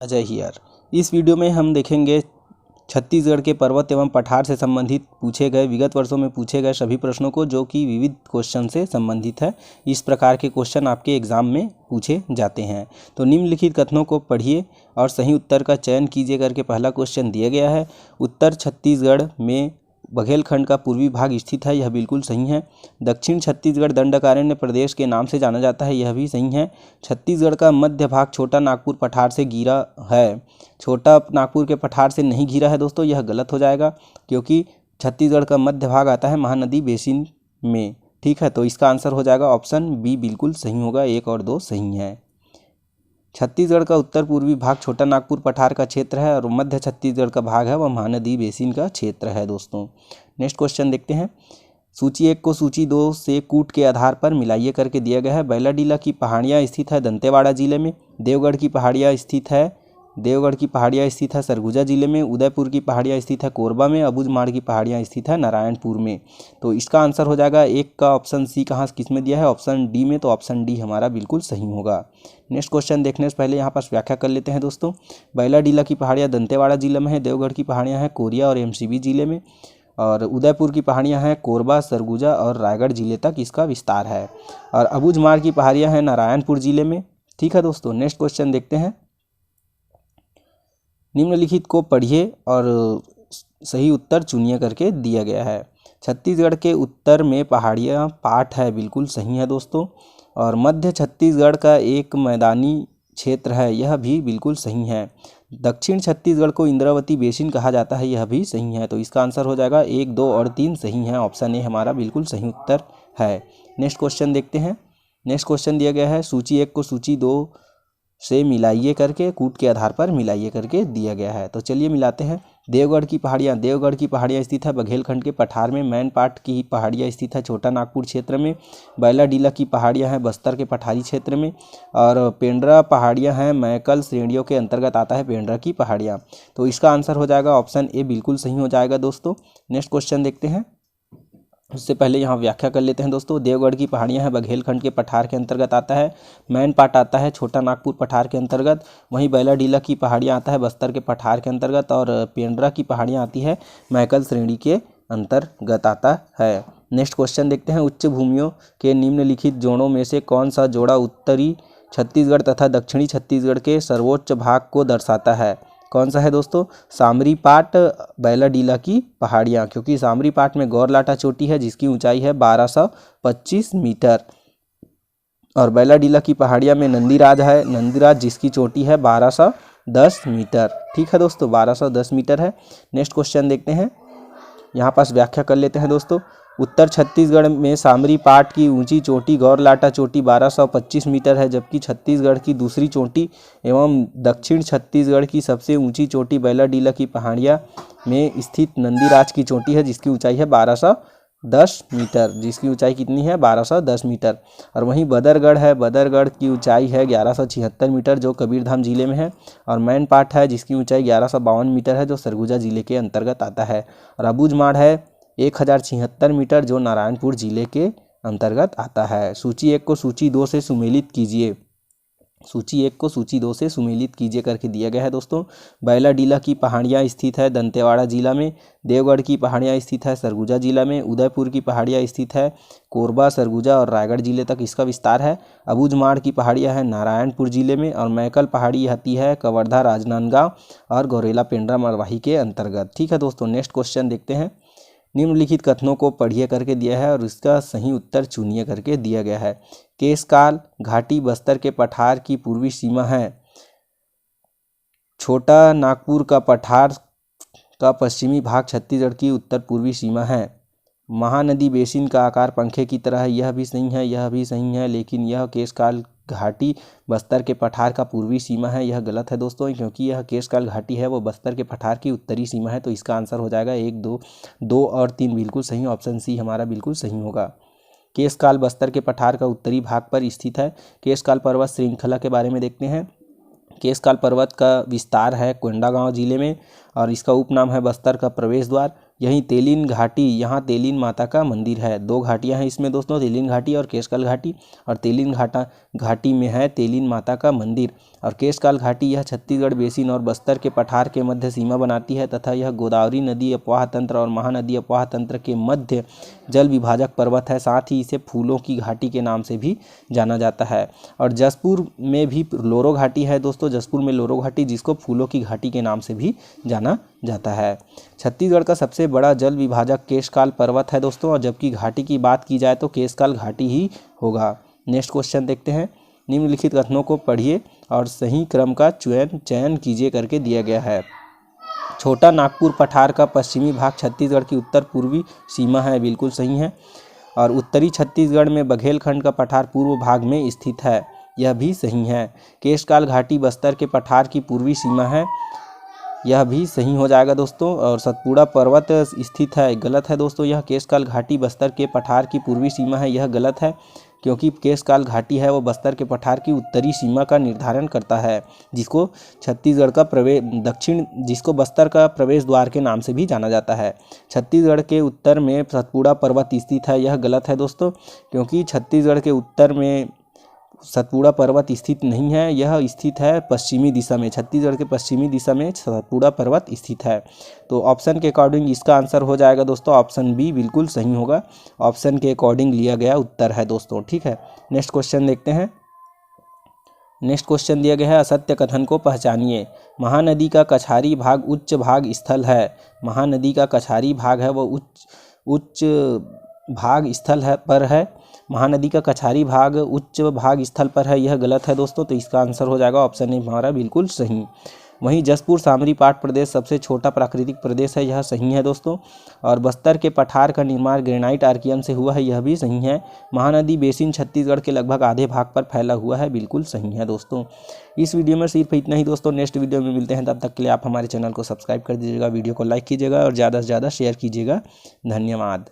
Ajay here. इस video में हम देखेंगे छत्तीसगढ़ के पर्वत एवं पठार से संबंधित पूछे गए विगत वर्षों में पूछे गए सभी प्रश्नों को, जो कि विविध क्वेश्चन से संबंधित है। इस प्रकार के क्वेश्चन आपके एग्जाम में पूछे जाते हैं। तो निम्नलिखित कथनों को पढ़िए और सही उत्तर का चयन कीजिए करके पहला क्वेश्चन दिया गया है। उत्तर छत्तीसगढ़ में बघेलखंड का पूर्वी भाग स्थित है, यह बिल्कुल सही है। दक्षिण छत्तीसगढ़ दंडकारण्य प्रदेश के नाम से जाना जाता है, यह भी सही है। छत्तीसगढ़ का मध्य भाग छोटा नागपुर पठार से घिरा है। छोटा नागपुर के पठार से नहीं घिरा है दोस्तों, यह गलत हो जाएगा, क्योंकि छत्तीसगढ़ का मध्य भाग आता है महानदी बेसिन में। ठीक है, तो इसका आंसर हो जाएगा ऑप्शन बी, बिल्कुल सही होगा। 1 और 2 सही है। छत्तीसगढ़ का उत्तर पूर्वी भाग छोटा नागपुर पठार का क्षेत्र है और मध्य छत्तीसगढ़ का भाग है वह महानदी बेसिन का क्षेत्र है दोस्तों। नेक्स्ट क्वेश्चन देखते हैं। सूची 1 को सूची 2 से कूट के आधार पर मिलाइए करके दिया गया है। बैलाडीला की पहाड़ियाँ स्थित है दंतेवाड़ा जिले में। देवगढ़ की पहाड़ियाँ स्थित है सरगुजा जिले में। उदयपुर की पहाड़ियाँ स्थित है कोरबा में। अबूझमाड़ की पहाड़ियाँ स्थित है नारायणपुर में। तो इसका आंसर हो जाएगा 1 का ऑप्शन सी। कहाँ किस में दिया है? ऑप्शन डी में। तो ऑप्शन डी हमारा बिल्कुल सही होगा। नेक्स्ट क्वेश्चन देखने से पहले यहाँ पर व्याख्या कर लेते हैं दोस्तों। बैलाडीला की पहाड़ियाँ दंतेवाड़ा जिले में है। देवगढ़ की पहाड़ियाँ हैं कोरिया और एमसीबी जिले में। और उदयपुर की पहाड़ियाँ हैं कोरबा, सरगुजा और रायगढ़ जिले तक इसका विस्तार है। और अबूझमाड़ की पहाड़ियाँ हैं नारायणपुर जिले में। ठीक है दोस्तों, नेक्स्ट क्वेश्चन देखते हैं। निम्नलिखित को पढ़िए और सही उत्तर चुनिए करके दिया गया है। छत्तीसगढ़ के उत्तर में पहाड़ियाँ पाट है, बिल्कुल सही है दोस्तों। और मध्य छत्तीसगढ़ का एक मैदानी क्षेत्र है, यह भी बिल्कुल सही है। दक्षिण छत्तीसगढ़ को इंद्रावती बेसिन कहा जाता है, यह भी सही है। तो इसका आंसर हो जाएगा 1, 2 और 3 सही है। ऑप्शन ए हमारा बिल्कुल सही उत्तर है। नेक्स्ट क्वेश्चन देखते हैं। नेक्स्ट क्वेश्चन दिया गया है। सूची 1 को सूची 2 से मिलाइए करके कूट के आधार पर मिलाइए करके दिया गया है। तो चलिए मिलाते हैं। देवगढ़ की पहाड़ियाँ स्थित है बघेलखंड के पठार में। मैनपाट की पहाड़ियाँ स्थित है छोटा नागपुर क्षेत्र में। बैलाडीला की पहाड़ियाँ हैं बस्तर के पठारी क्षेत्र में। और पेंड्रा पहाड़ियाँ हैं मैकल श्रेणियों के अंतर्गत आता है पेंड्रा की पहाड़ियाँ। तो इसका आंसर हो जाएगा ऑप्शन ए, बिल्कुल सही हो जाएगा दोस्तों। नेक्स्ट क्वेश्चन देखते हैं। उससे पहले यहाँ व्याख्या कर लेते हैं दोस्तों। देवगढ़ की पहाड़ियाँ हैं बघेलखंड के पठार के अंतर्गत आता है। मैनपाट आता है छोटा नागपुर पठार के अंतर्गत। वहीं बैलाडीला की पहाड़ियाँ आता है बस्तर के पठार के अंतर्गत। और पेंड्रा की पहाड़ियाँ आती है मैकल श्रेणी के अंतर्गत आता है। नेक्स्ट क्वेश्चन देखते हैं। उच्च भूमियों के निम्नलिखित जोड़ों में से कौन सा जोड़ा उत्तरी छत्तीसगढ़ तथा दक्षिणी छत्तीसगढ़ के सर्वोच्च भाग को दर्शाता है? कौन सा है दोस्तों? सामरी पाट, बैलाडीला की पहाड़ियाँ, क्योंकि सामरी पाट में गौरलाटा चोटी है जिसकी ऊंचाई है 1225 मीटर। और बैलाडीला की पहाड़ियाँ में नंदीराज है, नंदीराज जिसकी चोटी है 1210 मीटर। ठीक है दोस्तों, 1210 मीटर है। नेक्स्ट क्वेश्चन देखते हैं। यहाँ पास व्याख्या कर लेते हैं दोस्तों। उत्तर छत्तीसगढ़ में सामरी पाट की ऊंची चोटी गौरलाटा चोटी 1225 मीटर है, जबकि छत्तीसगढ़ की दूसरी चोटी एवं दक्षिण छत्तीसगढ़ की सबसे ऊंची चोटी बैलाडीला की पहाड़ियाँ में स्थित नंदीराज की चोटी है जिसकी ऊंचाई है 1210 मीटर। जिसकी ऊंचाई कितनी है? 1210 मीटर। और वहीं बदरगढ़ है, बदरगढ़ की ऊंचाई है 1176 मीटर जो कबीरधाम जिले में है। और मैनपाट है जिसकी ऊंचाई 1152 मीटर है जो सरगुजा जिले के अंतर्गत आता है। और अबूझमाड़ है 1076 मीटर जो नारायणपुर जिले के अंतर्गत आता है। सूची 1 को सूची 2 से सुमेलित कीजिए। सूची 1 को सूची 2 से सुमेलित कीजिए करके दिया गया है दोस्तों। बैलाडीला की पहाड़ियाँ स्थित है दंतेवाड़ा जिला में। देवगढ़ की पहाड़ियाँ स्थित है सरगुजा जिला में। उदयपुर की पहाड़ियाँ स्थित है कोरबा, सरगुजा और रायगढ़ जिले तक इसका विस्तार है। अबूझमाड़ की पहाड़ियाँ हैं नारायणपुर जिले में। और मैकल पहाड़ी आती है कवर्धा, राजनांदगांव और गौरेला पेंड्रा मरवाही के अंतर्गत। ठीक है दोस्तों, नेक्स्ट क्वेश्चन देखते हैं। निम्नलिखित कथनों को पढ़िए करके दिया है और इसका सही उत्तर चुनिए करके दिया गया है। केशकाल घाटी बस्तर के पठार की पूर्वी सीमा है। छोटा नागपुर का पठार का पश्चिमी भाग छत्तीसगढ़ की उत्तर पूर्वी सीमा है। महानदी बेसिन का आकार पंखे की तरह है, यह भी सही है, यह भी सही है। लेकिन यह केशकाल घाटी बस्तर के पठार का पूर्वी सीमा है, यह गलत है दोस्तों, क्योंकि यह केशकाल घाटी है वो बस्तर के पठार की उत्तरी सीमा है। तो इसका आंसर हो जाएगा 1, 2 और 3 बिल्कुल सही। ऑप्शन सी हमारा बिल्कुल सही होगा। केशकाल बस्तर के पठार का उत्तरी भाग पर स्थित है। केशकाल पर्वत श्रृंखला के बारे में देखते हैं। केशकाल पर्वत का विस्तार है कोंडागांव जिले में और इसका उपनाम है बस्तर का प्रवेश द्वार। यहीं तेलिन घाटी, यहाँ तेलिन माता का मंदिर है। 2 घाटियाँ हैं इसमें दोस्तों, तेलिन घाटी और केशकाल घाटी। और तेलिन घाटी में है तेलिन माता का मंदिर। और केशकाल घाटी यह छत्तीसगढ़ बेसिन और बस्तर के पठार के मध्य सीमा बनाती है तथा यह गोदावरी नदी अपवाह तंत्र और महानदी अपवाह तंत्र के मध्य जल विभाजक पर्वत है। साथ ही इसे फूलों की घाटी के नाम से भी जाना जाता है। और जसपुर में भी लोरो घाटी है दोस्तों, जसपुर में लोरो घाटी, जिसको फूलों की घाटी के नाम से भी जाना जाता है। छत्तीसगढ़ का सबसे बड़ा जल विभाजक केशकाल पर्वत है दोस्तों, और जबकि घाटी की बात की जाए तो केशकाल घाटी ही होगा। नेक्स्ट क्वेश्चन देखते हैं। निम्नलिखित कथनों को पढ़िए और सही क्रम का चयन कीजिए करके दिया गया है। छोटा नागपुर पठार का पश्चिमी भाग छत्तीसगढ़ की उत्तर पूर्वी सीमा है, बिल्कुल सही है। और उत्तरी छत्तीसगढ़ में बघेलखंड का पठार पूर्व भाग में स्थित है, यह भी सही है। केशकाल घाटी बस्तर के पठार की पूर्वी सीमा है, यह भी सही हो जाएगा दोस्तों। और सतपुड़ा पर्वत स्थित है, गलत है दोस्तों। यह केशकाल घाटी बस्तर के पठार की पूर्वी सीमा है, यह गलत है, क्योंकि केशकाल घाटी है वो बस्तर के पठार की उत्तरी सीमा का निर्धारण करता है, जिसको छत्तीसगढ़ का जिसको बस्तर का प्रवेश द्वार के नाम से भी जाना जाता है। छत्तीसगढ़ के उत्तर में सतपुड़ा पर्वत स्थित है, यह गलत है दोस्तों, क्योंकि छत्तीसगढ़ के उत्तर में सतपुड़ा पर्वत स्थित नहीं है, यह स्थित है पश्चिमी दिशा में। छत्तीसगढ़ के पश्चिमी दिशा में सतपुड़ा पर्वत स्थित है। तो ऑप्शन के अकॉर्डिंग इसका आंसर हो जाएगा दोस्तों ऑप्शन बी, बिल्कुल सही होगा। ऑप्शन के अकॉर्डिंग लिया गया उत्तर है दोस्तों, ठीक है। नेक्स्ट क्वेश्चन देखते हैं। नेक्स्ट क्वेश्चन दिया गया है, असत्य कथन को पहचानिए। महानदी का कछारी भाग उच्च भाग स्थल है। महानदी का कछारी भाग है वो उच्च भाग स्थल है पर है। महानदी का कछारी भाग उच्च भाग स्थल पर है, यह गलत है दोस्तों। तो इसका आंसर हो जाएगा ऑप्शन ए हमारा बिल्कुल सही। वहीं जसपुर सामरी पाट प्रदेश सबसे छोटा प्राकृतिक प्रदेश है, यह सही है दोस्तों। और बस्तर के पठार का निर्माण ग्रेनाइट आर्कियन से हुआ है, यह भी सही है। महानदी बेसिन छत्तीसगढ़ के लगभग आधे भाग पर फैला हुआ है, बिल्कुल सही है दोस्तों। इस वीडियो में सिर्फ इतना ही दोस्तों। नेक्स्ट वीडियो में मिलते हैं, तब तक के लिए आप हमारे चैनल को सब्सक्राइब कर दीजिएगा, वीडियो को लाइक कीजिएगा और ज़्यादा से ज़्यादा शेयर कीजिएगा। धन्यवाद।